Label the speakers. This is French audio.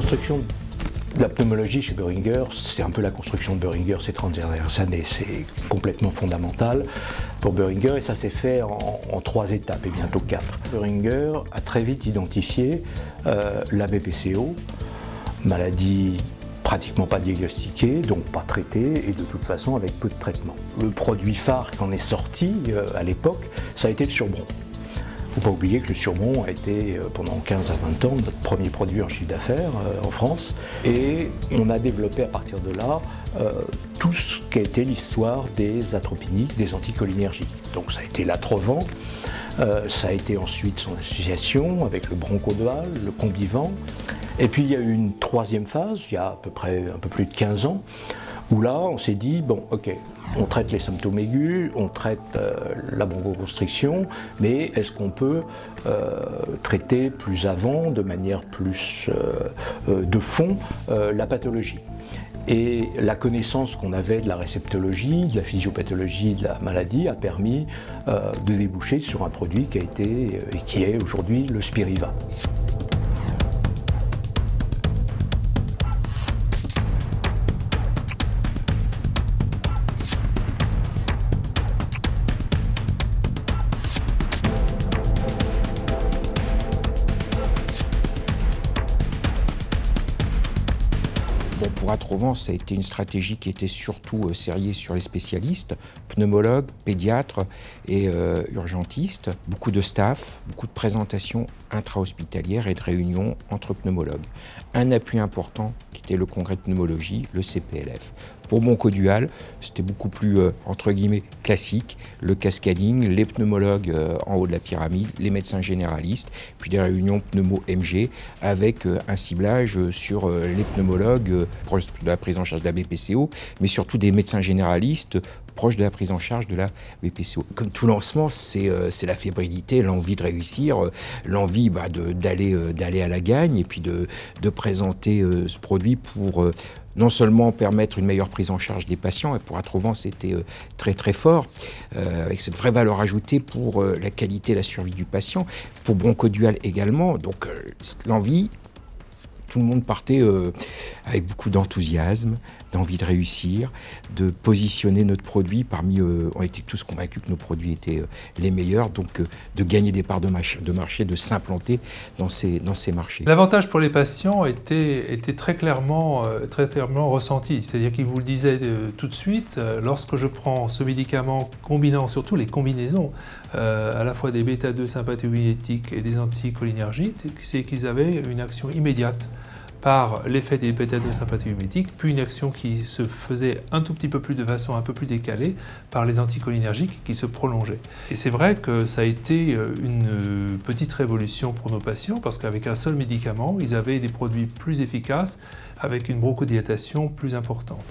Speaker 1: construction de la pneumologie chez Boehringer, c'est un peu la construction de Boehringer ces 30 dernières années. C'est complètement fondamental pour Boehringer et ça s'est fait en 3 étapes et bientôt 4. Boehringer a très vite identifié la BPCO, maladie pratiquement pas diagnostiquée, donc pas traitée et de toute façon avec peu de traitement. Le produit phare qu'en est sorti à l'époque, ça a été le Surbron. Il ne faut pas oublier que le Surbron a été pendant 15 à 20 ans notre premier produit en chiffre d'affaires en France. Et on a développé à partir de là tout ce qui a été l'histoire des atropiniques, des anticholinergiques. Donc ça a été l'Atrovent, ça a été ensuite son association avec le Bronchodal, le Combivent. Et puis il y a eu une 3e phase, il y a à peu près un peu plus de 15 ans, où là on s'est dit, bon ok, on traite les symptômes aigus, on traite la bronchoconstriction, mais est-ce qu'on peut traiter plus avant, de manière plus de fond, la pathologie? Et la connaissance qu'on avait de la réceptologie, de la physiopathologie de la maladie a permis de déboucher sur un produit qui a été et qui est aujourd'hui le Spiriva.
Speaker 2: Bon, pour Atrovent, ça a été une stratégie qui était surtout serrée sur les spécialistes, pneumologues, pédiatres et urgentistes. Beaucoup de staff, beaucoup de présentations intra-hospitalières et de réunions entre pneumologues. Un appui important qui était le congrès de pneumologie, le CPLF. Pour Bronchodual, c'était beaucoup plus, entre guillemets, classique. Le cascading, les pneumologues en haut de la pyramide, les médecins généralistes, puis des réunions pneumo-MG avec un ciblage sur les pneumologues proches de la prise en charge de la BPCO, mais surtout des médecins généralistes proches de la prise en charge de la BPCO. Comme tout lancement, c'est la fébrilité, l'envie de réussir, l'envie d'aller à la gagne et puis de présenter ce produit pour non seulement permettre une meilleure prise en charge des patients, et pour Atrovent c'était très très fort, avec cette vraie valeur ajoutée pour la qualité et la survie du patient, pour Bronchodual également, donc l'envie, tout le monde partait avec beaucoup d'enthousiasme, d'envie de réussir, de positionner notre produit parmi, on était tous convaincus que nos produits étaient les meilleurs, donc de gagner des parts de marché, de s'implanter dans ces marchés.
Speaker 3: L'avantage pour les patients était très clairement ressenti, c'est-à-dire qu'ils vous le disaient tout de suite, lorsque je prends ce médicament combinant, surtout les combinaisons, à la fois des bêta-2 sympathomimétiques et des anticholinergiques, c'est qu'ils avaient une action immédiate par l'effet des bêta-2 sympathomimétiques, puis une action qui se faisait un tout petit peu plus de façon un peu plus décalée par les anticholinergiques qui se prolongeaient. Et c'est vrai que ça a été une petite révolution pour nos patients parce qu'avec un seul médicament, ils avaient des produits plus efficaces avec une bronchodilatation plus importante.